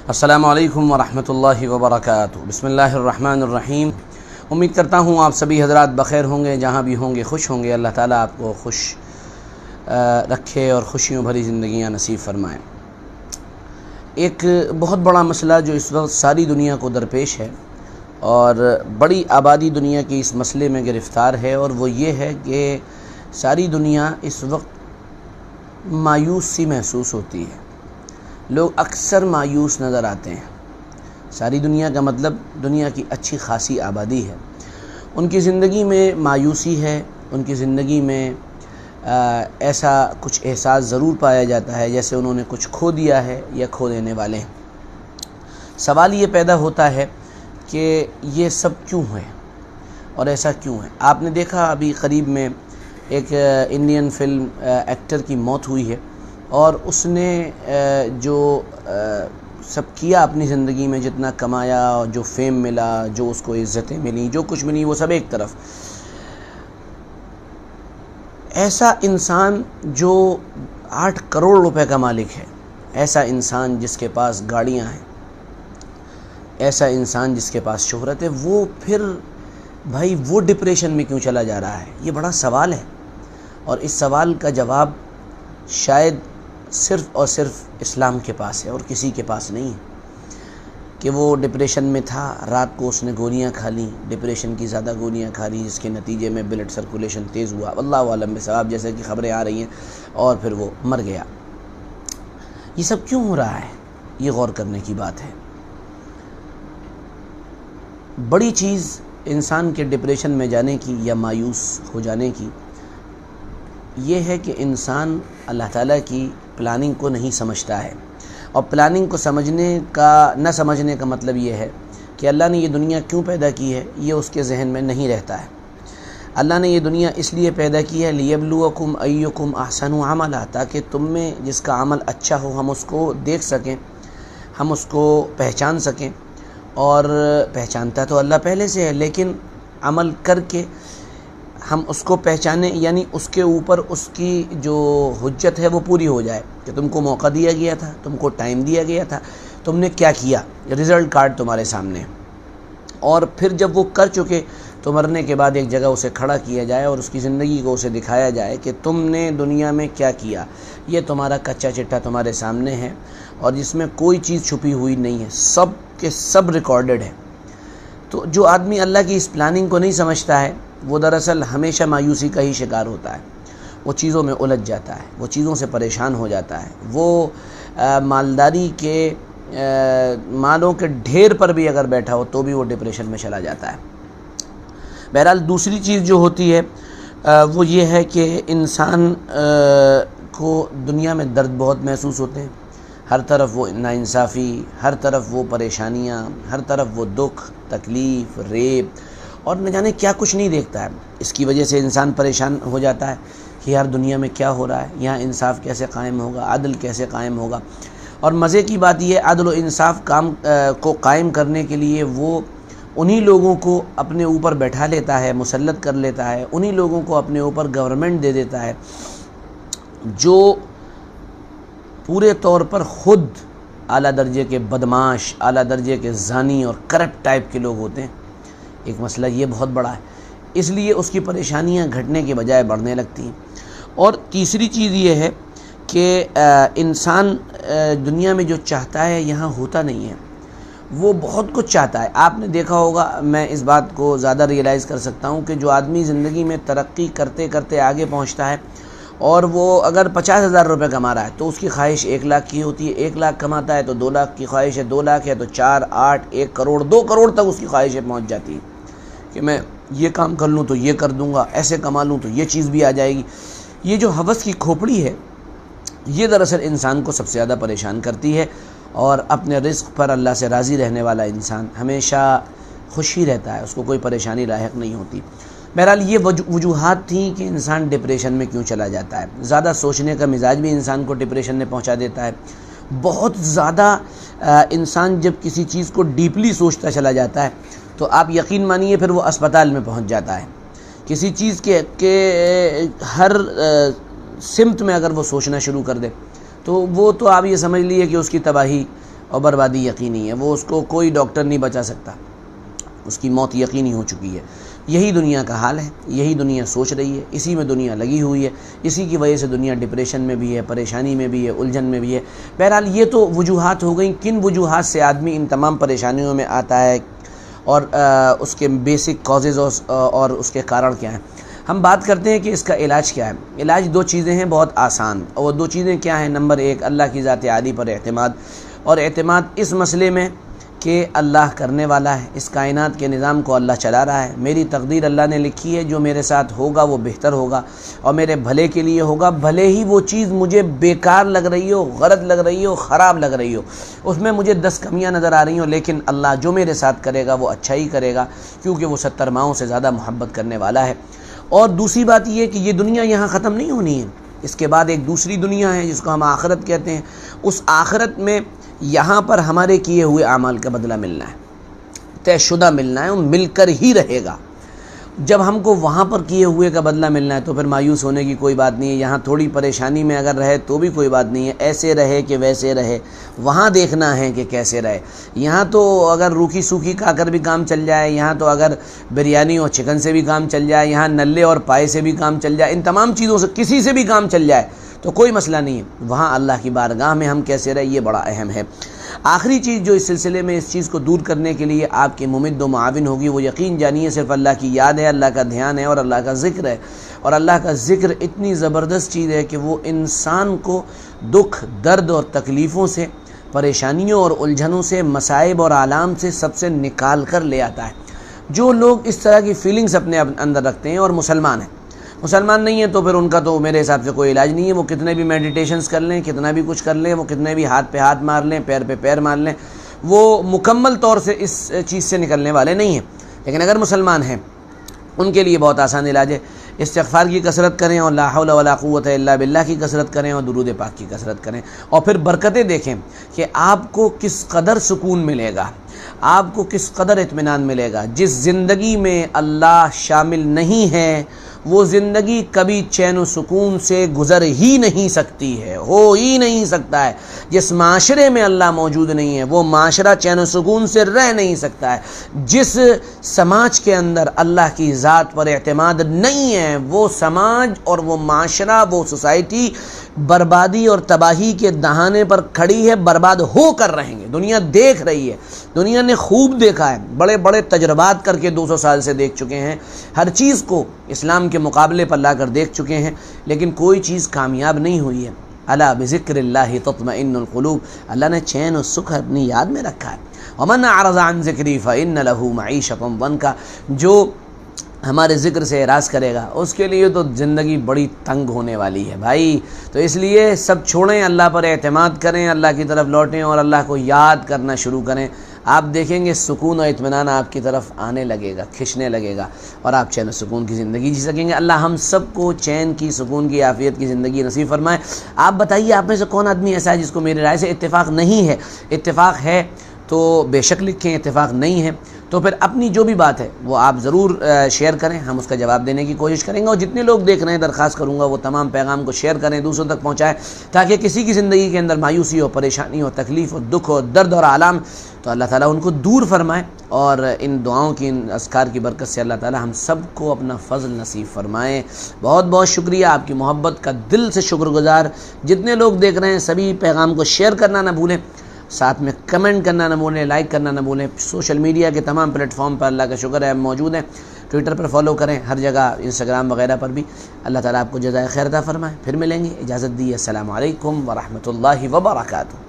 السلام علیکم ورحمۃ اللہ وبرکاتہ۔ بسم اللہ الرحمن الرحیم۔ امید کرتا ہوں آپ سبھی حضرات بخیر ہوں گے، جہاں بھی ہوں گے خوش ہوں گے۔ اللہ تعالیٰ آپ کو خوش رکھے اور خوشیوں بھری زندگیاں نصیب فرمائیں۔ ایک بہت بڑا مسئلہ جو اس وقت ساری دنیا کو درپیش ہے اور بڑی آبادی دنیا کی اس مسئلے میں گرفتار ہے، اور وہ یہ ہے کہ ساری دنیا اس وقت مایوس سی محسوس ہوتی ہے۔ لوگ اکثر مایوس نظر آتے ہیں۔ ساری دنیا کا مطلب دنیا کی اچھی خاصی آبادی ہے، ان کی زندگی میں مایوسی ہے، ان کی زندگی میں ایسا کچھ احساس ضرور پایا جاتا ہے جیسے انہوں نے کچھ کھو دیا ہے یا کھو دینے والے ہیں۔ سوال یہ پیدا ہوتا ہے کہ یہ سب کیوں ہے اور ایسا کیوں ہے؟ آپ نے دیکھا ابھی قریب میں ایک انڈین فلم ایکٹر کی موت ہوئی ہے، اور اس نے جو سب کیا اپنی زندگی میں، جتنا کمایا، جو فیم ملا، جو اس کو عزتیں ملی، جو کچھ ملی، وہ سب ایک طرف۔ ایسا انسان جو 8 کروڑ روپے کا مالک ہے، ایسا انسان جس کے پاس گاڑیاں ہیں، ایسا انسان جس کے پاس شہرت ہے، وہ پھر بھائی وہ ڈپریشن میں کیوں چلا جا رہا ہے؟ یہ بڑا سوال ہے، اور اس سوال کا جواب شاید صرف اور صرف اسلام کے پاس ہے اور کسی کے پاس نہیں ہے۔ کہ وہ ڈپریشن میں تھا، رات کو اس نے گولیاں کھا لیں، ڈپریشن کی زیادہ گولیاں کھا لیں، جس کے نتیجے میں بلڈ سرکولیشن تیز ہوا، اللہ عالم بثواب، جیسے کہ خبریں آ رہی ہیں، اور پھر وہ مر گیا۔ یہ سب کیوں ہو رہا ہے؟ یہ غور کرنے کی بات ہے۔ بڑی چیز انسان کے ڈپریشن میں جانے کی یا مایوس ہو جانے کی یہ ہے کہ انسان اللہ تعالیٰ کی پلاننگ کو نہیں سمجھتا ہے، اور پلاننگ کو نہ سمجھنے کا مطلب یہ ہے کہ اللہ نے یہ دنیا کیوں پیدا کی ہے، یہ اس کے ذہن میں نہیں رہتا ہے۔ اللہ نے یہ دنیا اس لیے پیدا کی ہے لیبلوکم ایکم احسن عملا، تاکہ تم میں جس کا عمل اچھا ہو ہم اس کو دیکھ سکیں، ہم اس کو پہچان سکیں۔ اور پہچانتا تو اللہ پہلے سے ہے، لیکن عمل کر کے ہم اس کو پہچانے، یعنی اس کے اوپر اس کی جو حجت ہے وہ پوری ہو جائے کہ تم کو موقع دیا گیا تھا، تم کو ٹائم دیا گیا تھا، تم نے کیا کیا، رزلٹ کارڈ تمہارے سامنے۔ اور پھر جب وہ کر چکے تو مرنے کے بعد ایک جگہ اسے کھڑا کیا جائے اور اس کی زندگی کو اسے دکھایا جائے کہ تم نے دنیا میں کیا کیا۔ یہ تمہارا کچا چٹا تمہارے سامنے ہے، اور جس میں کوئی چیز چھپی ہوئی نہیں ہے، سب کے سب ریکارڈڈ ہے۔ تو جو آدمی اللہ کی اس پلاننگ کو نہیں سمجھتا ہے، وہ دراصل ہمیشہ مایوسی کا ہی شکار ہوتا ہے۔ وہ چیزوں میں الجھ جاتا ہے، وہ چیزوں سے پریشان ہو جاتا ہے، وہ مالداری کے مالوں کے ڈھیر پر بھی اگر بیٹھا ہو تو بھی وہ ڈپریشن میں چلا جاتا ہے۔ بہرحال دوسری چیز جو ہوتی ہے وہ یہ ہے کہ انسان کو دنیا میں درد بہت محسوس ہوتے ہیں۔ ہر طرف وہ ناانصافی، ہر طرف وہ پریشانیاں، ہر طرف وہ دکھ، تکلیف، ریپ، اور نہ جانے کیا کچھ نہیں دیکھتا ہے۔ اس کی وجہ سے انسان پریشان ہو جاتا ہے کہ یار دنیا میں کیا ہو رہا ہے، یہاں انصاف کیسے قائم ہوگا، عدل کیسے قائم ہوگا۔ اور مزے کی بات یہ ہے، عدل و انصاف کو قائم کرنے کے لیے وہ انہی لوگوں کو اپنے اوپر بیٹھا لیتا ہے، مسلط کر لیتا ہے، انہی لوگوں کو اپنے اوپر گورنمنٹ دے دیتا ہے جو پورے طور پر خود اعلیٰ درجے کے بدماش، اعلیٰ درجے کے زانی اور کرپٹ ٹائپ کے لوگ ہوتے ہیں۔ ایک مسئلہ یہ بہت بڑا ہے، اس لیے اس کی پریشانیاں گھٹنے کے بجائے بڑھنے لگتی ہیں۔ اور تیسری چیز یہ ہے کہ انسان دنیا میں جو چاہتا ہے یہاں ہوتا نہیں ہے، وہ بہت کچھ چاہتا ہے۔ آپ نے دیکھا ہوگا، میں اس بات کو زیادہ ریئلائز کر سکتا ہوں کہ جو آدمی زندگی میں ترقی کرتے کرتے آگے پہنچتا ہے، اور وہ اگر 50,000 روپے کما رہا ہے تو اس کی خواہش 1 لاکھ کی ہوتی ہے، 1 لاکھ کماتا ہے تو 2 لاکھ کی خواہش ہے، 2 لاکھ ہے تو 4، 8، 1 کروڑ، 2 کروڑ تک اس کی خواہشیں پہنچ جاتی ہیں کہ میں یہ کام کر لوں تو یہ کر دوں گا، ایسے کما لوں تو یہ چیز بھی آ جائے گی۔ یہ جو ہوس کی کھوپڑی ہے، یہ دراصل انسان کو سب سے زیادہ پریشان کرتی ہے، اور اپنے رزق پر اللہ سے راضی رہنے والا انسان ہمیشہ خوش ہی رہتا ہے، اس کو کوئی پریشانی لاحق نہیں ہوتی۔ بہرحال یہ وجوہات تھیں کہ انسان ڈپریشن میں کیوں چلا جاتا ہے۔ زیادہ سوچنے کا مزاج بھی انسان کو ڈپریشن میں پہنچا دیتا ہے۔ بہت زیادہ انسان جب کسی چیز کو ڈیپلی سوچتا چلا جاتا ہے تو آپ یقین مانیے پھر وہ اسپتال میں پہنچ جاتا ہے۔ کسی چیز کے ہر سمت میں اگر وہ سوچنا شروع کر دے تو وہ تو آپ یہ سمجھ لیے کہ اس کی تباہی اور بربادی یقینی ہے، وہ اس کو کوئی ڈاکٹر نہیں بچا سکتا، اس کی موت یقینی ہو چکی ہے۔ یہی دنیا کا حال ہے، یہی دنیا سوچ رہی ہے، اسی میں دنیا لگی ہوئی ہے، اسی کی وجہ سے دنیا ڈپریشن میں بھی ہے، پریشانی میں بھی ہے، الجھن میں بھی ہے۔ بہرحال یہ تو وجوہات ہو گئیں، کن وجوہات سے آدمی ان تمام پریشانیوں میں آتا ہے اور اس کے بیسک کازز اور اس کے کارن کیا ہیں۔ ہم بات کرتے ہیں کہ اس کا علاج کیا ہے۔ علاج دو چیزیں ہیں بہت آسان، اور وہ دو چیزیں کیا ہیں؟ نمبر ایک، اللہ کی ذات عالی پر اعتماد، اور اعتماد اس مسئلے میں کہ اللہ کرنے والا ہے، اس کائنات کے نظام کو اللہ چلا رہا ہے، میری تقدیر اللہ نے لکھی ہے، جو میرے ساتھ ہوگا وہ بہتر ہوگا اور میرے بھلے کے لیے ہوگا، بھلے ہی وہ چیز مجھے بیکار لگ رہی ہو، غلط لگ رہی ہو، خراب لگ رہی ہو، اس میں مجھے 10 کمیاں نظر آ رہی ہوں، لیکن اللہ جو میرے ساتھ کرے گا وہ اچھا ہی کرے گا، کیونکہ وہ 70 ماؤں سے زیادہ محبت کرنے والا ہے۔ اور دوسری بات یہ کہ یہ دنیا یہاں ختم نہیں ہونی ہے، اس کے بعد ایک دوسری دنیا ہے جس کو ہم آخرت کہتے ہیں۔ اس آخرت میں یہاں پر ہمارے کیے ہوئے اعمال کا بدلہ ملنا ہے، طے شدہ ملنا ہے، وہ مل کر ہی رہے گا۔ جب ہم کو وہاں پر کیے ہوئے کا بدلہ ملنا ہے تو پھر مایوس ہونے کی کوئی بات نہیں ہے، یہاں تھوڑی پریشانی میں اگر رہے تو بھی کوئی بات نہیں ہے، ایسے رہے کہ ویسے رہے، وہاں دیکھنا ہے کہ کیسے رہے۔ یہاں تو اگر روکھی سوکھی کھا کر بھی کام چل جائے، یہاں تو اگر بریانی اور چکن سے بھی کام چل جائے، یہاں نلے اور پائے سے بھی کام چل جائے، ان تمام چیزوں سے کسی سے بھی کام چل جائے تو کوئی مسئلہ نہیں ہے۔ وہاں اللہ کی بارگاہ میں ہم کیسے رہے، یہ بڑا اہم ہے۔ آخری چیز جو اس سلسلے میں اس چیز کو دور کرنے کے لیے آپ کی ممد و معاون ہوگی، وہ یقین جانیے صرف اللہ کی یاد ہے، اللہ کا دھیان ہے اور اللہ کا ذکر ہے۔ اور اللہ کا ذکر اتنی زبردست چیز ہے کہ وہ انسان کو دکھ، درد اور تکلیفوں سے، پریشانیوں اور الجھنوں سے، مصائب اور آلام سے سب سے نکال کر لے آتا ہے۔ جو لوگ اس طرح کی فیلنگز اپنے اندر رکھتے ہیں اور مسلمان ہیں، مسلمان نہیں ہیں تو پھر ان کا تو میرے حساب سے کوئی علاج نہیں ہے، وہ کتنے بھی میڈیٹیشنز کر لیں، کتنا بھی کچھ کر لیں، وہ کتنے بھی ہاتھ پہ ہاتھ مار لیں، پیر پہ پیر مار لیں، وہ مکمل طور سے اس چیز سے نکلنے والے نہیں ہیں۔ لیکن اگر مسلمان ہیں ان کے لیے بہت آسان علاج ہے، استغفار کی کثرت کریں اور لا حول ولا قوت الا باللہ کی کثرت کریں اور درود پاک کی کثرت کریں، اور پھر برکتیں دیکھیں کہ آپ کو کس قدر سکون ملے گا، آپ کو کس قدر اطمینان ملے گا۔ جس زندگی میں اللہ شامل نہیں ہے وہ زندگی کبھی چین و سکون سے گزر ہی نہیں سکتی ہے، ہو ہی نہیں سکتا ہے۔ جس معاشرے میں اللہ موجود نہیں ہے وہ معاشرہ چین و سکون سے رہ نہیں سکتا ہے۔ جس سماج کے اندر اللہ کی ذات پر اعتماد نہیں ہے وہ سماج اور وہ معاشرہ، وہ سوسائٹی بربادی اور تباہی کے دہانے پر کھڑی ہے، برباد ہو کر رہیں گے۔ دنیا دیکھ رہی ہے، دنیا نے خوب دیکھا ہے، بڑے بڑے تجربات کر کے 200 سال سے دیکھ چکے ہیں، ہر چیز کو اسلام کے مقابلے پر لا کر دیکھ چکے ہیں، لیکن کوئی چیز کامیاب نہیں ہوئی ہے۔ الا بذکر اللہ تطمئن القلوب، اللہ نے چین و سکھ اپنی یاد میں رکھا ہے۔ ومن اعرض عن ذکری فإن له معیشۃ ضنکا، جو ہمارے ذکر سے اعراض کرے گا اس کے لیے تو زندگی بڑی تنگ ہونے والی ہے بھائی۔ تو اس لیے سب چھوڑیں، اللہ پر اعتماد کریں، اللہ کی طرف لوٹیں اور اللہ کو یاد کرنا شروع کریں۔ آپ دیکھیں گے سکون اور اطمینان آپ کی طرف آنے لگے گا، کھنچنے لگے گا، اور آپ چین و سکون کی زندگی جی سکیں گے۔ اللہ ہم سب کو چین کی، سکون کی، عافیت کی زندگی نصیب فرمائے۔ آپ بتائیے آپ میں سے کون آدمی ایسا ہے جس کو میری رائے سے اتفاق نہیں ہے؟ اتفاق ہے تو بے شک لکھیں، اتفاق نہیں ہے تو پھر اپنی جو بھی بات ہے وہ آپ ضرور شیئر کریں، ہم اس کا جواب دینے کی کوشش کریں گے۔ اور جتنے لوگ دیکھ رہے ہیں درخواست کروں گا وہ تمام پیغام کو شیئر کریں، دوسروں تک پہنچائیں، تاکہ کسی کی زندگی کے اندر مایوسی ہو، پریشانی ہو، تکلیف ہو، دکھ ہو، درد اور آلام، تو اللہ تعالیٰ ان کو دور فرمائے، اور ان دعاؤں کی، ان اذکار کی برکت سے اللہ تعالیٰ ہم سب کو اپنا فضل نصیب فرمائے۔ بہت بہت شکریہ، آپ کی محبت کا دل سے شکر گزار۔ جتنے لوگ دیکھ رہے ہیں سبھی پیغام کو شیئر کرنا نہ بھولیں، ساتھ میں کمنٹ کرنا نہ بھولیں، لائک کرنا نہ بھولیں۔ سوشل میڈیا کے تمام پلیٹ فارم پر اللہ کا شکر ہے ہم موجود ہیں، ٹویٹر پر فالو کریں، ہر جگہ انسٹاگرام وغیرہ پر بھی۔ اللہ تعالیٰ آپ کو جزائے خیر عطا فرمائے۔ پھر ملیں گے، اجازت دی، السلام علیکم ورحمۃ اللہ وبرکاتہ۔